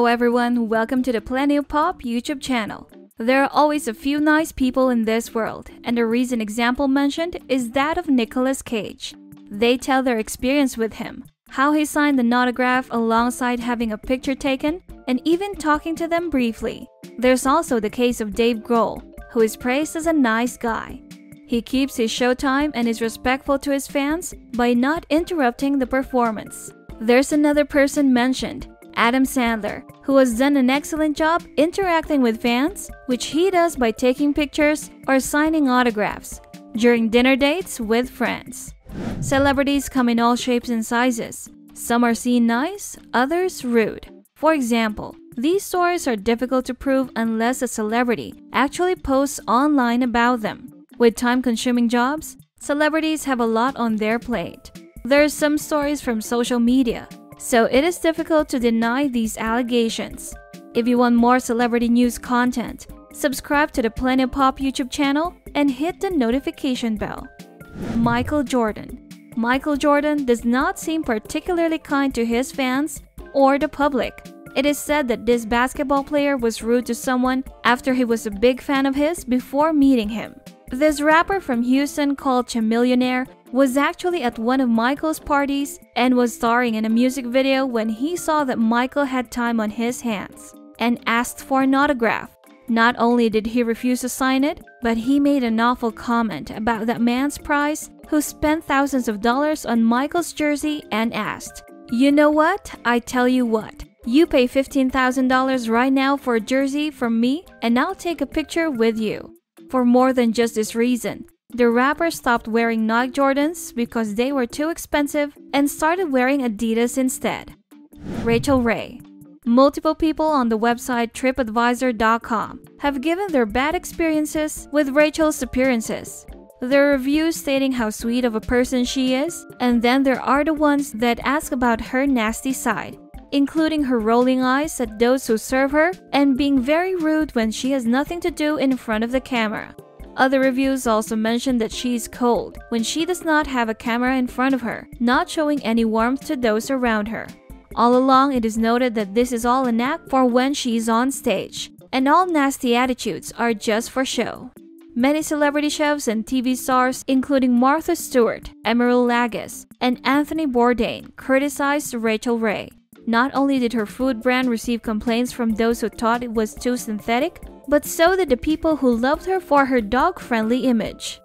everyone, welcome to the Plenty of Pop YouTube channel. There are always a few nice people in this world, and the recent example mentioned is that of Nicolas Cage. They tell their experience with him, how he signed an autograph alongside having a picture taken, and even talking to them briefly. There's also the case of Dave Grohl, who is praised as a nice guy. He keeps his showtime and is respectful to his fans by not interrupting the performance. There's another person mentioned, Adam Sandler, who has done an excellent job interacting with fans, which he does by taking pictures or signing autographs during dinner dates with friends. Celebrities come in all shapes and sizes. Some are seen nice, others rude. For example, these stories are difficult to prove unless a celebrity actually posts online about them. With time-consuming jobs, celebrities have a lot on their plate. There are some stories from social media, so it is difficult to deny these allegations. If you want more celebrity news content, subscribe to the Plenty of Pop YouTube channel and hit the notification bell. Michael Jordan. Michael Jordan does not seem particularly kind to his fans or the public. It is said that this basketball player was rude to someone after he was a big fan of his before meeting him. This rapper from Houston called Chamillionaire was actually at one of Michael's parties and was starring in a music video when he saw that Michael had time on his hands and asked for an autograph. Not only did he refuse to sign it, but he made an awful comment about that man's price who spent thousands of dollars on Michael's jersey and asked, "You know what? I tell you what. You pay $15,000 right now for a jersey from me and I'll take a picture with you." For more than just this reason, the rapper stopped wearing Nike Jordans because they were too expensive and started wearing Adidas instead. Rachel Ray. Multiple people on the website TripAdvisor.com have given their bad experiences with Rachel's appearances. There are reviews stating how sweet of a person she is, and then there are the ones that ask about her nasty side, including her rolling eyes at those who serve her and being very rude when she has nothing to do in front of the camera. Other reviews also mention that she is cold when she does not have a camera in front of her, not showing any warmth to those around her. All along, it is noted that this is all an act for when she is on stage, and all nasty attitudes are just for show. Many celebrity chefs and TV stars, including Martha Stewart, Emeril Lagasse, and Anthony Bourdain, criticized Rachel Ray. Not only did her food brand receive complaints from those who thought it was too synthetic, but so did the people who loved her for her dog-friendly image.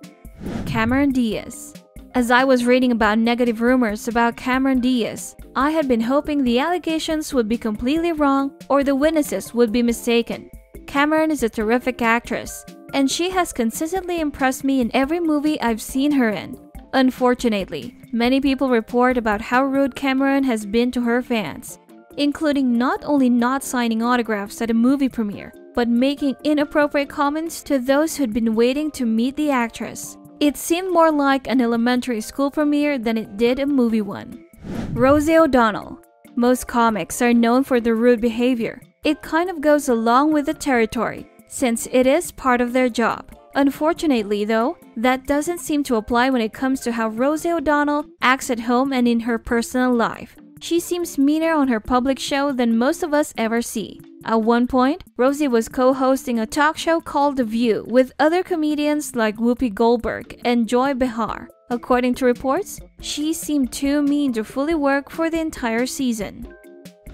Cameron Diaz. As I was reading about negative rumors about Cameron Diaz, I had been hoping the allegations would be completely wrong or the witnesses would be mistaken. Cameron is a terrific actress, and she has consistently impressed me in every movie I've seen her in. Unfortunately, many people report about how rude Cameron has been to her fans, including not only not signing autographs at a movie premiere, but making inappropriate comments to those who'd been waiting to meet the actress. It seemed more like an elementary school premiere than it did a movie one. Rosie ODonnell. Most comics are known for their rude behavior. It kind of goes along with the territory, since it is part of their job. Unfortunately, though, that doesn't seem to apply when it comes to how Rosie ODonnell acts at home and in her personal life. She seems meaner on her public show than most of us ever see. At one point, Rosie was co-hosting a talk show called The View with other comedians like Whoopi Goldberg and Joy Behar. According to reports, she seemed too mean to fully work for the entire season.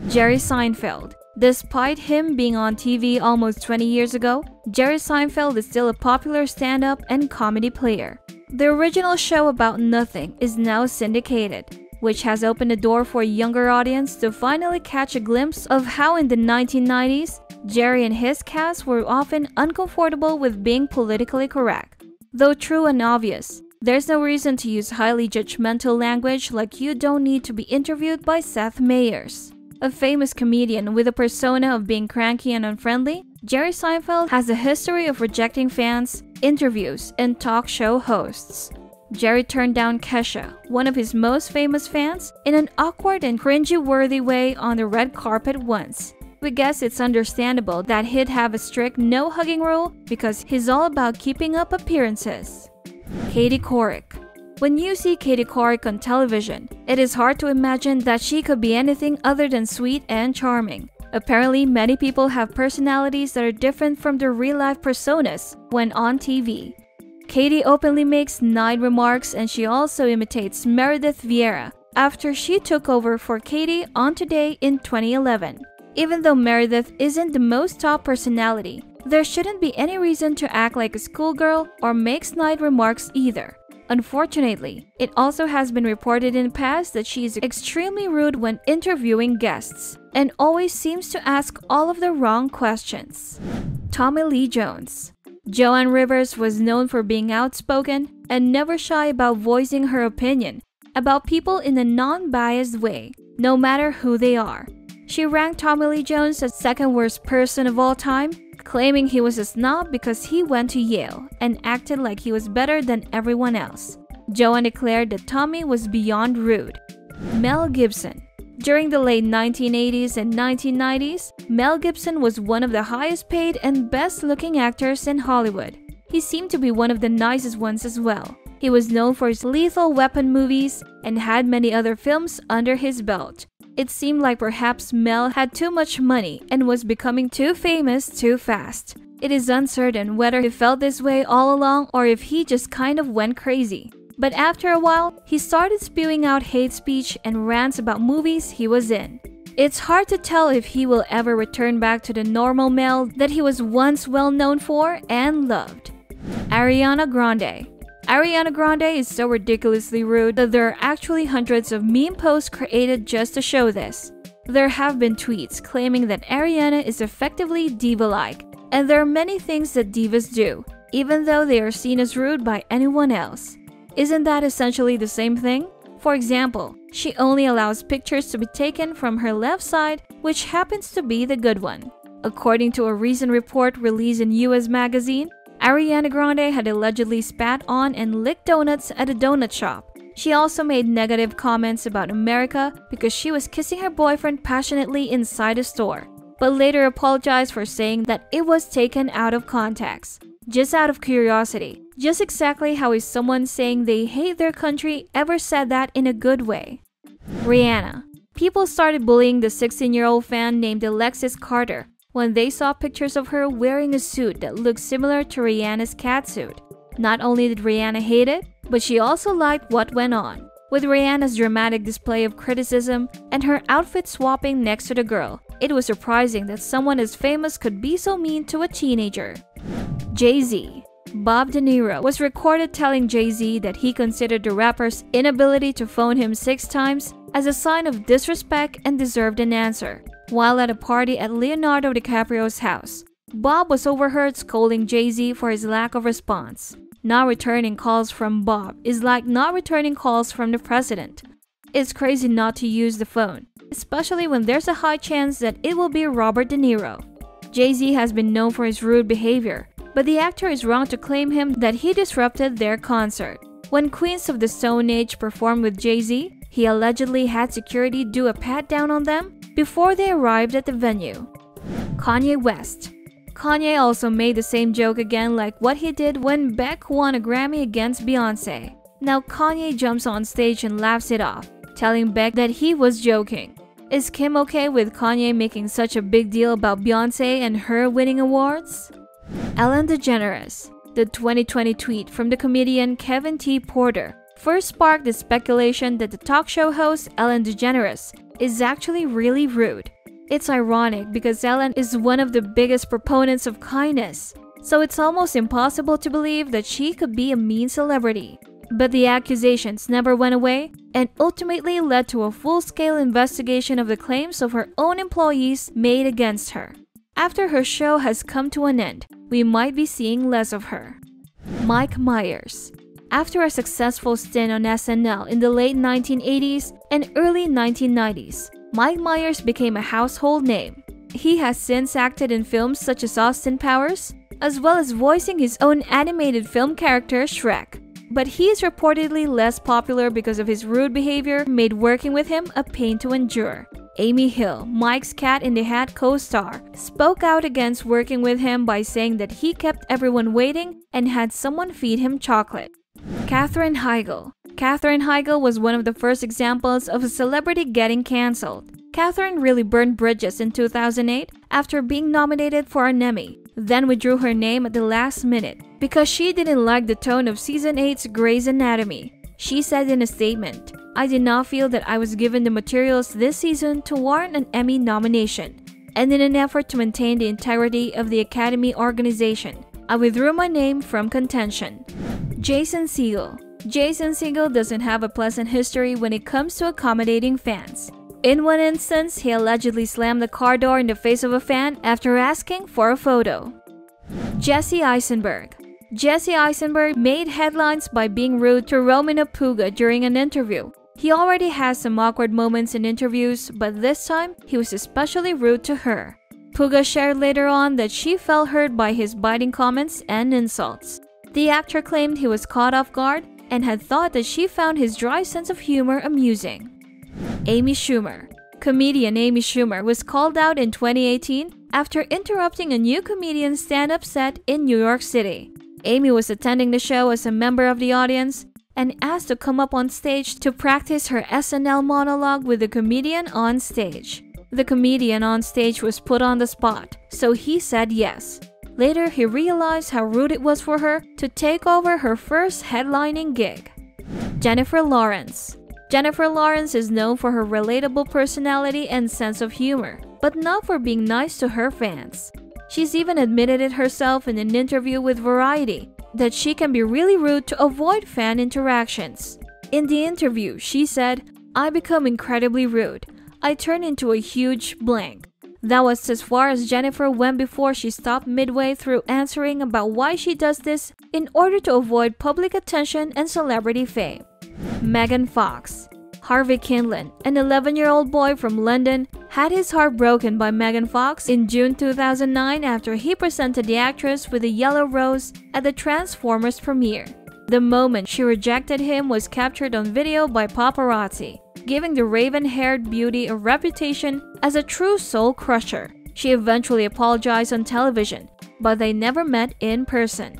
Jerry Seinfeld. Despite him being on TV almost 20 years ago, Jerry Seinfeld is still a popular stand-up and comedy player. The original show about nothing is now syndicated, which has opened the door for a younger audience to finally catch a glimpse of how in the 1990s, Jerry and his cast were often uncomfortable with being politically correct. Though true and obvious, there's no reason to use highly judgmental language like you don't need to be interviewed by Seth Meyers. A famous comedian with a persona of being cranky and unfriendly, Jerry Seinfeld has a history of rejecting fans, interviews, and talk show hosts. Jerry turned down Kesha, one of his most famous fans, in an awkward and cringy-worthy way on the red carpet once. We guess it's understandable that he'd have a strict no-hugging rule because he's all about keeping up appearances. Katie Couric. When you see Katie Couric on television, it is hard to imagine that she could be anything other than sweet and charming. Apparently, many people have personalities that are different from their real-life personas when on TV. Katie openly makes snide remarks, and she also imitates Meredith Vieira after she took over for Katie on Today in 2011. Even though Meredith isn't the most top personality, there shouldn't be any reason to act like a schoolgirl or make snide remarks either. Unfortunately, it also has been reported in the past that she is extremely rude when interviewing guests and always seems to ask all of the wrong questions. Tommy Lee Jones. Joan Rivers was known for being outspoken and never shy about voicing her opinion about people in a non-biased way, no matter who they are. She ranked Tommy Lee Jones as second worst person of all time, claiming he was a snob because he went to Yale and acted like he was better than everyone else. Joan declared that Tommy was beyond rude. Mel Gibson. During the late 1980s and 1990s, Mel Gibson was one of the highest paid and best looking actors in Hollywood. He seemed to be one of the nicest ones as well. He was known for his Lethal Weapon movies and had many other films under his belt. It seemed like perhaps Mel had too much money and was becoming too famous too fast. It is uncertain whether he felt this way all along or if he just kind of went crazy. But after a while, he started spewing out hate speech and rants about movies he was in. It's hard to tell if he will ever return back to the normal Mel that he was once well known for and loved. Ariana Grande. Ariana Grande is so ridiculously rude that there are actually hundreds of meme posts created just to show this. There have been tweets claiming that Ariana is effectively diva-like, and there are many things that divas do, even though they are seen as rude by anyone else. Isn't that essentially the same thing? For example, she only allows pictures to be taken from her left side, which happens to be the good one. According to a recent report released in US Magazine, Ariana Grande had allegedly spat on and licked donuts at a donut shop. She also made negative comments about America because she was kissing her boyfriend passionately inside a store, but later apologized for saying that it was taken out of context. Just out of curiosity, just exactly how is someone saying they hate their country ever said that in a good way? Rihanna. People started bullying the 16-year-old fan named Alexis Carter when they saw pictures of her wearing a suit that looked similar to Rihanna's catsuit. Not only did Rihanna hate it, but she also liked what went on. With Rihanna's dramatic display of criticism and her outfit swapping next to the girl, it was surprising that someone as famous could be so mean to a teenager. JayZ. Bob De Niro was recorded telling JayZ that he considered the rapper's inability to phone him 6 times as a sign of disrespect and deserved an answer. While at a party at Leonardo DiCaprio's house, Bob was overheard scolding JayZ for his lack of response. Not returning calls from Bob is like not returning calls from the president. It's crazy not to use the phone, especially when there's a high chance that it will be Robert De Niro. JayZ has been known for his rude behavior, but the actor is wrong to claim him that he disrupted their concert. When Queens of the Stone Age performed with JayZ, he allegedly had security do a pat-down on them before they arrived at the venue. Kanye West. Kanye also made the same joke again like what he did when Beck won a Grammy against Beyonce. Now Kanye jumps on stage and laughs it off, telling Beck that he was joking. Is Kim okay with Kanye making such a big deal about Beyonce and her winning awards? Ellen DeGeneres. The 2020 tweet from the comedian Kevin T. Porter first sparked the speculation that the talk show host Ellen DeGeneres is actually really rude. It's ironic because Ellen is one of the biggest proponents of kindness, so it's almost impossible to believe that she could be a mean celebrity. But the accusations never went away and ultimately led to a full-scale investigation of the claims of her own employees made against her. After her show has come to an end, we might be seeing less of her. Mike Myers. After a successful stint on SNL in the late 1980s and early 1990s, Mike Myers became a household name. He has since acted in films such as Austin Powers, as well as voicing his own animated film character Shrek. But he is reportedly less popular because of his rude behavior made working with him a pain to endure. Amy Hill, Mike's Cat in the Hat co-star, spoke out against working with him by saying that he kept everyone waiting and had someone feed him chocolate. Katherine Heigl. Katherine Heigl was one of the first examples of a celebrity getting cancelled. Catherine really burned bridges in 2008 after being nominated for an Emmy, then withdrew her name at the last minute because she didn't like the tone of Season 8's Grey's Anatomy. She said in a statement, "I did not feel that I was given the materials this season to warrant an Emmy nomination, and in an effort to maintain the integrity of the Academy organization, I withdrew my name from contention." Jason Siegel. Jason Siegel doesn't have a pleasant history when it comes to accommodating fans. In one instance, he allegedly slammed the car door in the face of a fan after asking for a photo. Jesse Eisenberg. Jesse Eisenberg made headlines by being rude to Romina Puga during an interview. He already has some awkward moments in interviews, but this time, he was especially rude to her. Puga shared later on that she felt hurt by his biting comments and insults. The actor claimed he was caught off guard and had thought that she found his dry sense of humor amusing. Amy Schumer. Comedian Amy Schumer was called out in 2018 after interrupting a new comedian's stand-up set in New York City. Amy was attending the show as a member of the audience and asked to come up on stage to practice her SNL monologue with the comedian on stage. The comedian on stage was put on the spot, so he said yes. Later, he realized how rude it was for her to take over her first headlining gig. Jennifer Lawrence. Jennifer Lawrence is known for her relatable personality and sense of humor, but not for being nice to her fans. She's even admitted it herself in an interview with Variety that she can be really rude to avoid fan interactions. In the interview, she said, "I become incredibly rude. I turn into a huge blank." That was as far as Jennifer went before she stopped midway through answering about why she does this in order to avoid public attention and celebrity fame. Megan Fox. Harvey Kinlan, an 11-year-old boy from London, had his heart broken by Megan Fox in June 2009 after he presented the actress with a yellow rose at the Transformers premiere. The moment she rejected him was captured on video by paparazzi, giving the raven-haired beauty a reputation as a true soul crusher. She eventually apologized on television, but they never met in person.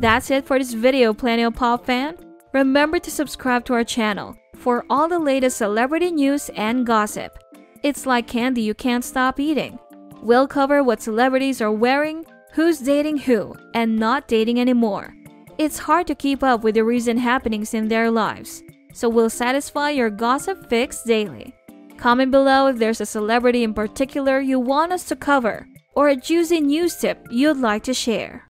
That's it for this video, Planet Pop fan. Remember to subscribe to our channel for all the latest celebrity news and gossip. It's like candy you can't stop eating. We'll cover what celebrities are wearing, who's dating who, and not dating anymore. It's hard to keep up with the recent happenings in their lives, so we'll satisfy your gossip fix daily. Comment below if there's a celebrity in particular you want us to cover, or a juicy news tip you'd like to share.